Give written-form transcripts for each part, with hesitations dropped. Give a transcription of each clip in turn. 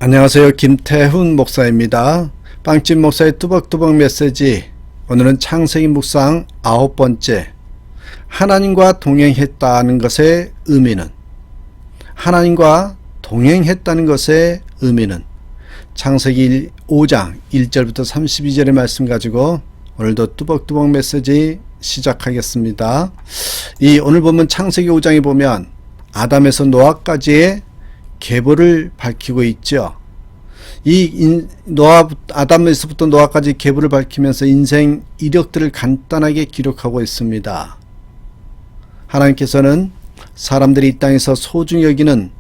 안녕하세요. 김태훈 목사입니다. 빵집 목사의 뚜벅뚜벅 메시지. 오늘은 창세기 묵상 9번째. 하나님과 동행했다는 것의 의미는? 하나님과 동행했다는 것의 의미는? 창세기 5장 1절부터 32절의 말씀 가지고 오늘도 뚜벅뚜벅 메시지 시작하겠습니다. 오늘 보면 창세기 5장에 보면 아담에서 노아까지의 계보를 밝히고 있죠. 아담에서부터 노아까지 계보를 밝히면서 인생 이력들을 간단하게 기록하고 있습니다. 하나님께서는 사람들이 이 땅에서 소중히 여기는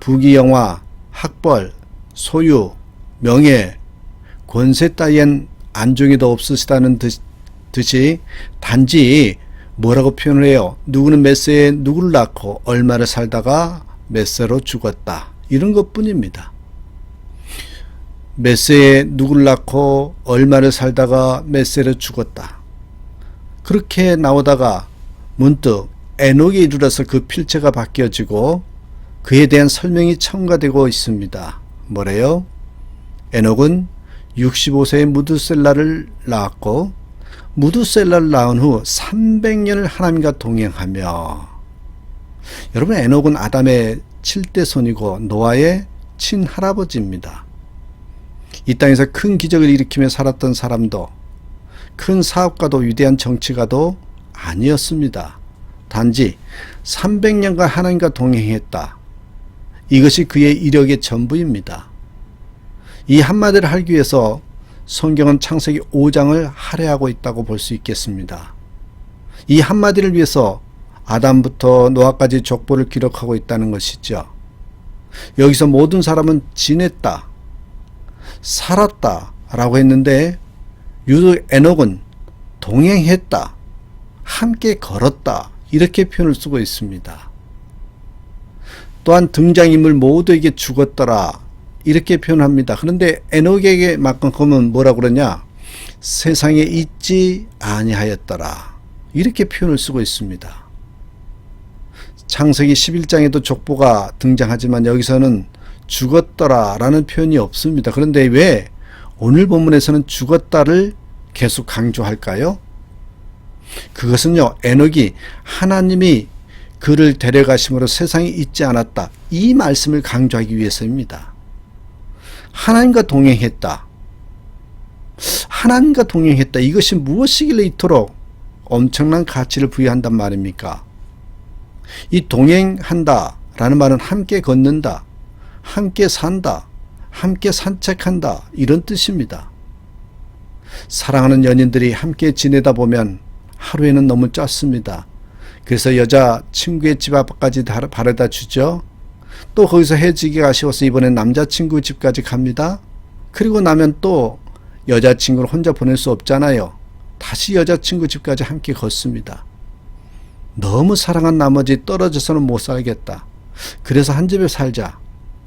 부귀영화, 학벌, 소유, 명예, 권세 따위엔 안중에도 없으시다는 듯이 단지 뭐라고 표현을 해요? 누구는 몇 세에 누구를 낳고 얼마를 살다가 몇 세로 죽었다. 이런 것뿐입니다. 몇 세에 누구를 낳고 얼마를 살다가 몇 세로 죽었다. 그렇게 나오다가 문득 에녹에 이르러서 그 필체가 바뀌어지고 그에 대한 설명이 첨가되고 있습니다. 뭐래요? 에녹은 65세에 무드셀라를 낳았고 무드셀라를 낳은 후 300년을 하나님과 동행하며, 여러분, 에녹은 아담의 7대 손이고 노아의 친할아버지입니다. 이 땅에서 큰 기적을 일으키며 살았던 사람도, 큰 사업가도, 위대한 정치가도 아니었습니다. 단지 300년간 하나님과 동행했다. 이것이 그의 이력의 전부입니다. 이 한마디를 하기 위해서 성경은 창세기 5장을 할애하고 있다고 볼 수 있겠습니다. 이 한마디를 위해서 아담부터 노아까지 족보를 기록하고 있다는 것이죠. 여기서 모든 사람은 지냈다, 살았다 라고 했는데 유독 에녹은 동행했다, 함께 걸었다, 이렇게 표현을 쓰고 있습니다. 또한 등장인물 모두에게 죽었더라, 이렇게 표현합니다. 그런데 에녹에게만큼은 뭐라고 그러냐? 세상에 있지 아니하였더라, 이렇게 표현을 쓰고 있습니다. 창세기 11장에도 족보가 등장하지만 여기서는 죽었더라 라는 표현이 없습니다. 그런데 왜 오늘 본문에서는 죽었다를 계속 강조할까요? 그것은요, 에녹이 하나님이 그를 데려가심으로 세상에 있지 않았다, 이 말씀을 강조하기 위해서입니다. 하나님과 동행했다. 하나님과 동행했다. 이것이 무엇이길래 이토록 엄청난 가치를 부여한단 말입니까? 이 동행한다 라는 말은 함께 걷는다, 함께 산다, 함께 산책한다, 이런 뜻입니다. 사랑하는 연인들이 함께 지내다 보면 하루에는 너무 짧습니다. 그래서 여자친구의 집 앞까지 바래다 주죠. 또 거기서 헤어지기가 아쉬워서 이번엔 남자친구 집까지 갑니다. 그리고 나면 또 여자친구를 혼자 보낼 수 없잖아요. 다시 여자친구 집까지 함께 걷습니다. 너무 사랑한 나머지 떨어져서는 못 살겠다. 그래서 한 집에 살자.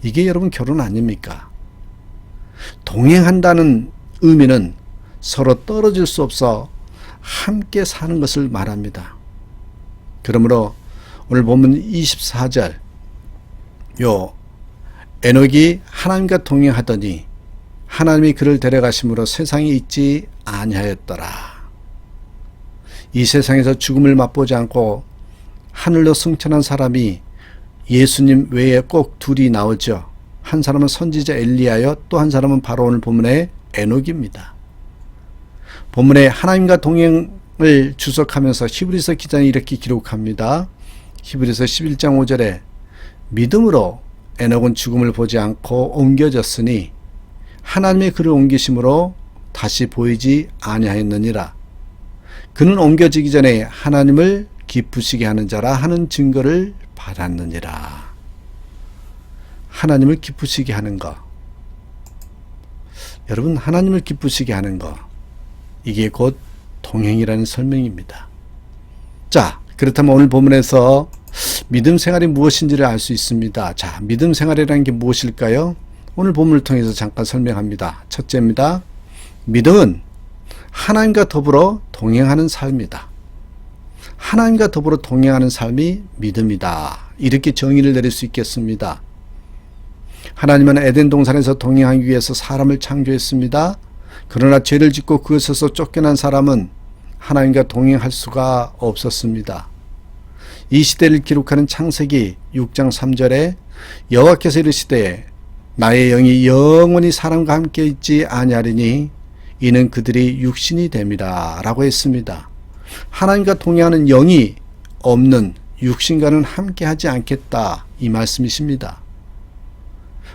이게 여러분 결혼 아닙니까? 동행한다는 의미는 서로 떨어질 수 없어 함께 사는 것을 말합니다. 그러므로 오늘 보면 24절, 에녹이 하나님과 동행하더니 하나님이 그를 데려가심으로 세상에 있지 아니하였더라. 이 세상에서 죽음을 맛보지 않고 하늘로 승천한 사람이 예수님 외에 꼭 둘이 나오죠. 한 사람은 선지자 엘리야요, 또 한 사람은 바로 오늘 본문의 에녹입니다. 본문에 하나님과 동행을 주석하면서 히브리서 기자는 이렇게 기록합니다. 히브리서 11장 5절에 믿음으로 에녹은 죽음을 보지 않고 옮겨졌으니 하나님의 그를 옮기심으로 다시 보이지 아니하였느니라. 그는 옮겨지기 전에 하나님을 기쁘시게 하는 자라 하는 증거를 받았느니라. 하나님을 기쁘시게 하는 것. 여러분, 하나님을 기쁘시게 하는 것, 이게 곧 동행이라는 설명입니다. 자, 그렇다면 오늘 본문에서 믿음 생활이 무엇인지를 알 수 있습니다. 자, 믿음 생활이라는 게 무엇일까요? 오늘 본문을 통해서 잠깐 설명합니다. 첫째입니다. 믿음은 하나님과 더불어 동행하는 삶이다. 하나님과 더불어 동행하는 삶이 믿음이다. 이렇게 정의를 내릴 수 있겠습니다. 하나님은 에덴 동산에서 동행하기 위해서 사람을 창조했습니다. 그러나 죄를 짓고 그것에서 쫓겨난 사람은 하나님과 동행할 수가 없었습니다. 이 시대를 기록하는 창세기 6장 3절에 여호와께서 이르시되 나의 영이 영원히 사람과 함께 있지 아니하리니 이는 그들이 육신이 됨이라 라고 했습니다. 하나님과 동행하는 영이 없는 육신과는 함께하지 않겠다, 이 말씀이십니다.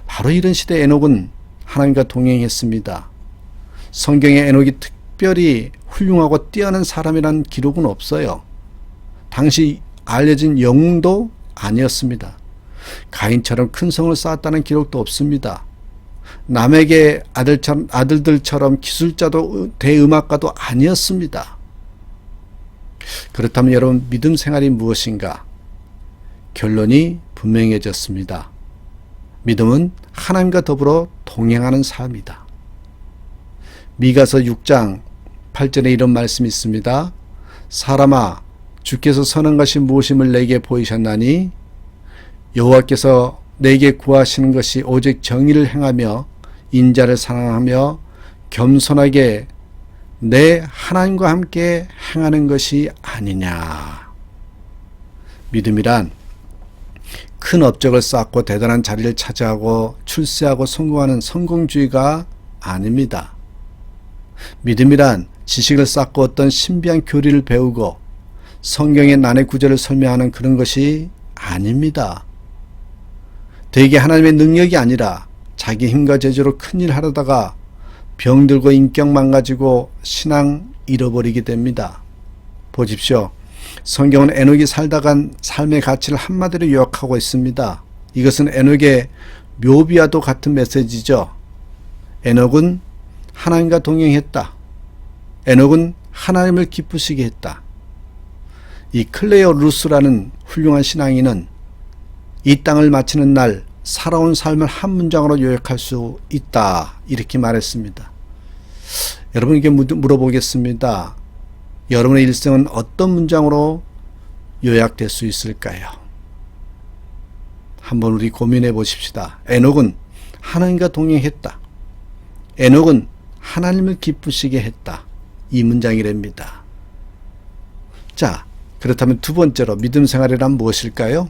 바로 이런 시대에 에녹은 하나님과 동행했습니다. 성경에 에녹이 특별히 훌륭하고 뛰어난 사람이라는 기록은 없어요. 당시 알려진 영웅도 아니었습니다. 가인처럼 큰 성을 쌓았다는 기록도 없습니다. 남에게 아들들처럼 기술자도 대음악가도 아니었습니다. 그렇다면 여러분, 믿음 생활이 무엇인가? 결론이 분명해졌습니다. 믿음은 하나님과 더불어 동행하는 삶이다. 미가서 6장 8절에 이런 말씀이 있습니다. 사람아, 주께서 선한 것이 무엇임을 내게 보이셨나니 여호와께서 내게 구하시는 것이 오직 정의를 행하며 인자를 사랑하며 겸손하게 내 하나님과 함께 행하는 것이 아니냐. 믿음이란 큰 업적을 쌓고 대단한 자리를 차지하고 출세하고 성공하는 성공주의가 아닙니다. 믿음이란 지식을 쌓고 어떤 신비한 교리를 배우고 성경의 난해 구절을 설명하는 그런 것이 아닙니다. 대개 하나님의 능력이 아니라 자기 힘과 재주로 큰일 하려다가 병들고 인격 망가지고 신앙 잃어버리게 됩니다. 보십시오. 성경은 에녹이 살다간 삶의 가치를 한마디로 요약하고 있습니다. 이것은 에녹의 묘비와도 같은 메시지죠. 에녹은 하나님과 동행했다. 에녹은 하나님을 기쁘시게 했다. 이 클레어 루스라는 훌륭한 신앙인은 이 땅을 마치는 날 살아온 삶을 한 문장으로 요약할 수 있다, 이렇게 말했습니다. 여러분에게 물어보겠습니다. 여러분의 일생은 어떤 문장으로 요약될 수 있을까요? 한번 우리 고민해 보십시다. 에녹은 하나님과 동행했다. 에녹은 하나님을 기쁘시게 했다. 이 문장이랍니다. 자, 그렇다면 두 번째로 믿음 생활이란 무엇일까요?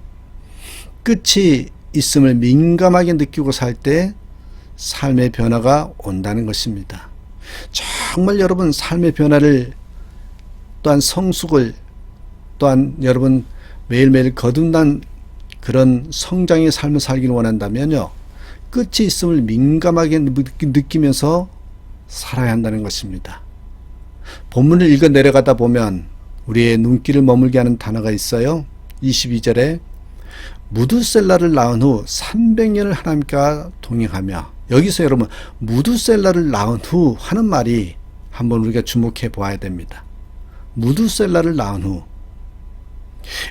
끝이 있음을 민감하게 느끼고 살 때 삶의 변화가 온다는 것입니다. 정말 여러분 삶의 변화를 또한 성숙을 또한 여러분 매일매일 거듭난 그런 성장의 삶을 살기를 원한다면요, 끝이 있음을 민감하게 느끼면서 살아야 한다는 것입니다. 본문을 읽어 내려가다 보면 우리의 눈길을 머물게 하는 단어가 있어요. 22절에 무두셀라를 낳은 후 300년을 하나님과 동행하며, 여기서 여러분 무두셀라를 낳은 후 하는 말이 한번 우리가 주목해 보아야 됩니다. 무두셀라를 낳은 후.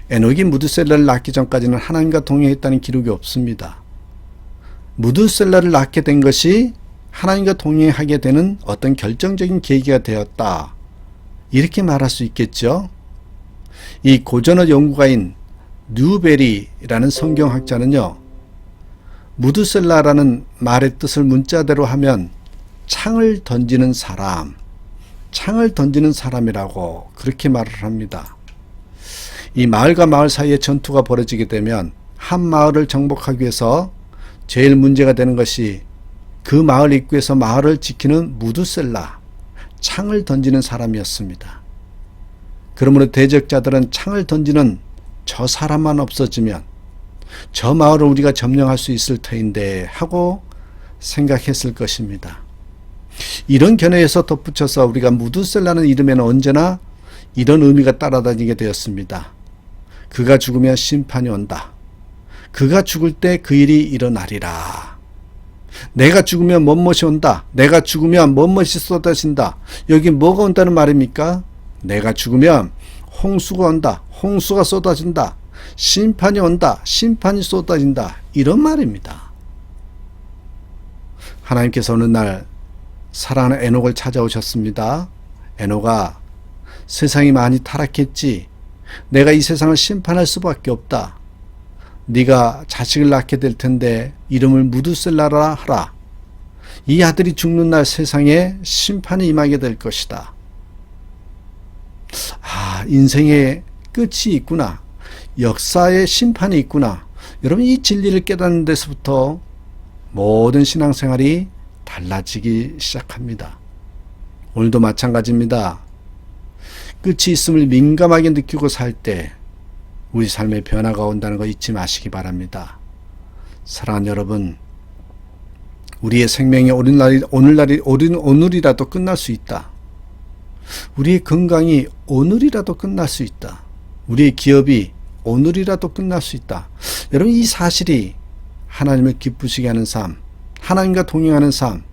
에녹이 무두셀라를 낳기 전까지는 하나님과 동행했다는 기록이 없습니다. 무두셀라를 낳게 된 것이 하나님과 동행하게 되는 어떤 결정적인 계기가 되었다, 이렇게 말할 수 있겠죠. 이 고전어 연구가인 뉴베리라는 성경학자는요, 무두셀라라는 말의 뜻을 문자대로 하면 창을 던지는 사람, 창을 던지는 사람이라고 그렇게 말을 합니다. 이 마을과 마을 사이에 전투가 벌어지게 되면 한 마을을 정복하기 위해서 제일 문제가 되는 것이 그 마을 입구에서 마을을 지키는 무두셀라, 창을 던지는 사람이었습니다. 그러므로 대적자들은 창을 던지는 저 사람만 없어지면 저 마을을 우리가 점령할 수 있을 터인데 하고 생각했을 것입니다. 이런 견해에서 덧붙여서 우리가 무두셀라는 이름에는 언제나 이런 의미가 따라다니게 되었습니다. 그가 죽으면 심판이 온다. 그가 죽을 때 그 일이 일어나리라. 내가 죽으면 뭔것이 온다. 내가 죽으면 뭔것이 쏟아진다. 여기 뭐가 온다는 말입니까? 내가 죽으면 홍수가 온다. 홍수가 쏟아진다. 심판이 온다. 심판이 쏟아진다. 이런 말입니다. 하나님께서 어느 날 사랑하는 에녹을 찾아오셨습니다. 에녹아, 세상이 많이 타락했지. 내가 이 세상을 심판할 수밖에 없다. 네가 자식을 낳게 될 텐데 이름을 무두셀라라 하라. 이 아들이 죽는 날 세상에 심판이 임하게 될 것이다. 인생의 끝이 있구나. 역사의 심판이 있구나. 여러분, 이 진리를 깨닫는 데서부터 모든 신앙생활이 달라지기 시작합니다. 오늘도 마찬가지입니다. 끝이 있음을 민감하게 느끼고 살 때 우리 삶의 변화가 온다는 거 잊지 마시기 바랍니다. 사랑하는 여러분, 우리의 생명이 오늘이라도 끝날 수 있다. 우리의 건강이 오늘이라도 끝날 수 있다. 우리의 기업이 오늘이라도 끝날 수 있다. 여러분, 이 사실이 하나님을 기쁘시게 하는 삶, 하나님과 동행하는 삶,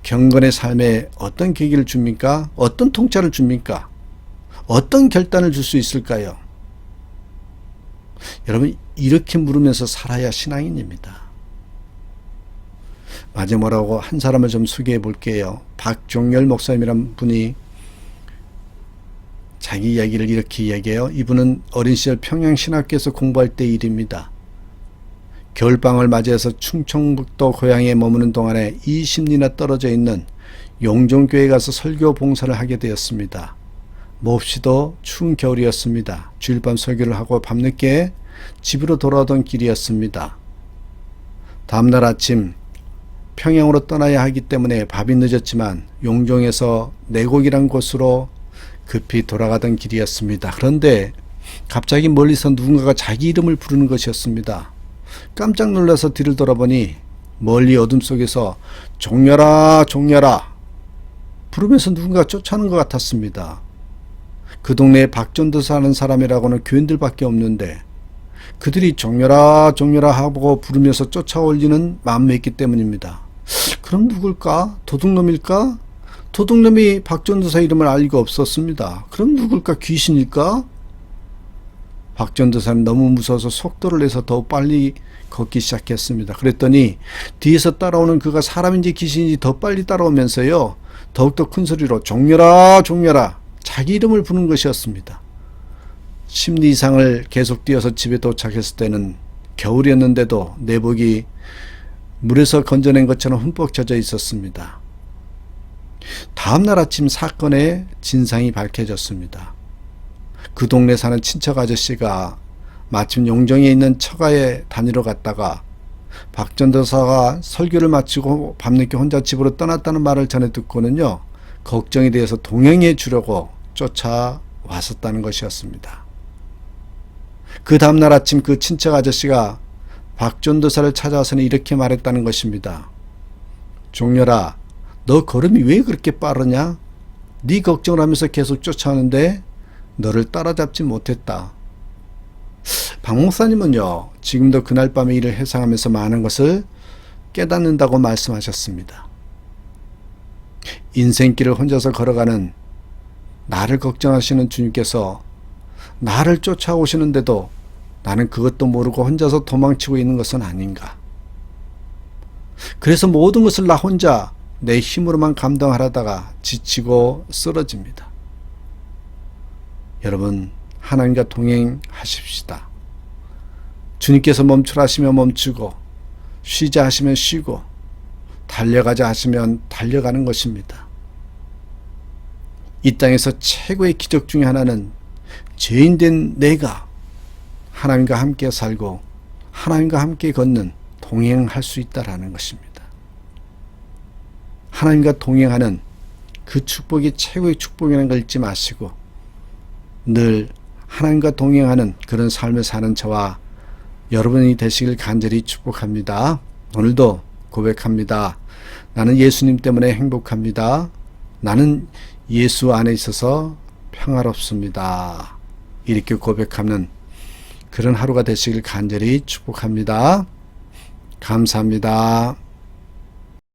경건의 삶에 어떤 계기를 줍니까? 어떤 통찰을 줍니까? 어떤 결단을 줄 수 있을까요? 여러분, 이렇게 물으면서 살아야 신앙인입니다. 마지막으로 한 사람을 좀 소개해 볼게요. 박종열 목사님이란 분이 자기 이야기를 이렇게 이야기해요. 이분은 어린 시절 평양신학교에서 공부할 때 일입니다. 겨울방을 맞이해서 충청북도 고향에 머무는 동안에 20리나 떨어져 있는 용종교회에 가서 설교 봉사를 하게 되었습니다. 몹시도 추운 겨울이었습니다. 주일밤 설교를 하고 밤늦게 집으로 돌아오던 길이었습니다. 다음날 아침 평양으로 떠나야 하기 때문에 밥이 늦었지만 용종에서 내곡이란 곳으로 급히 돌아가던 길이었습니다. 그런데 갑자기 멀리서 누군가가 자기 이름을 부르는 것이었습니다. 깜짝 놀라서 뒤를 돌아보니 멀리 어둠 속에서 종려라 종려라 부르면서 누군가 쫓아오는 것 같았습니다. 그 동네에 박전도사 하는 사람이라고는 교인들밖에 없는데 그들이 종려라 종려라 하고 부르면서 쫓아올 리는 마음에 있기 때문입니다. 그럼 누굴까? 도둑놈일까? 도둑놈이 박전도사 이름을 알 리가 없었습니다. 그럼 누굴까? 귀신일까? 박전도사는 너무 무서워서 속도를 내서 더욱 빨리 걷기 시작했습니다. 그랬더니 뒤에서 따라오는 그가 사람인지 귀신인지 더 빨리 따라오면서요, 더욱더 큰 소리로 종려라 종려라 자기 이름을 부르는 것이었습니다. 10리 이상을 계속 뛰어서 집에 도착했을 때는 겨울이었는데도 내복이 물에서 건져낸 것처럼 흠뻑 젖어 있었습니다. 다음날 아침 사건의 진상이 밝혀졌습니다. 그 동네 사는 친척 아저씨가 마침 용정에 있는 처가에 다니러 갔다가 박전도사가 설교를 마치고 밤늦게 혼자 집으로 떠났다는 말을 전해 듣고는요, 걱정이 되어서 동행해 주려고 쫓아왔었다는 것이었습니다. 그 다음날 아침 그 친척 아저씨가 박전도사를 찾아와서는 이렇게 말했다는 것입니다. 종려라, 너 걸음이 왜 그렇게 빠르냐? 네 걱정을 하면서 계속 쫓아오는데 너를 따라잡지 못했다. 박 목사님은요, 지금도 그날 밤의 일을 회상하면서 많은 것을 깨닫는다고 말씀하셨습니다. 인생길을 혼자서 걸어가는 나를 걱정하시는 주님께서 나를 쫓아오시는데도 나는 그것도 모르고 혼자서 도망치고 있는 것은 아닌가. 그래서 모든 것을 나 혼자 내 힘으로만 감당하려다가 지치고 쓰러집니다. 여러분, 하나님과 동행하십시다. 주님께서 멈추라 하시면 멈추고, 쉬자 하시면 쉬고, 달려가자 하시면 달려가는 것입니다. 이 땅에서 최고의 기적 중에 하나는 죄인된 내가 하나님과 함께 살고 하나님과 함께 걷는, 동행할 수 있다라는 것입니다. 하나님과 동행하는 그 축복이 최고의 축복이라는 걸 잊지 마시고 늘 하나님과 동행하는 그런 삶을 사는 저와 여러분이 되시길 간절히 축복합니다. 오늘도 고백합니다. 나는 예수님 때문에 행복합니다. 나는 예수 안에 있어서 평화롭습니다. 이렇게 고백하는 그런 하루가 되시길 간절히 축복합니다. 감사합니다.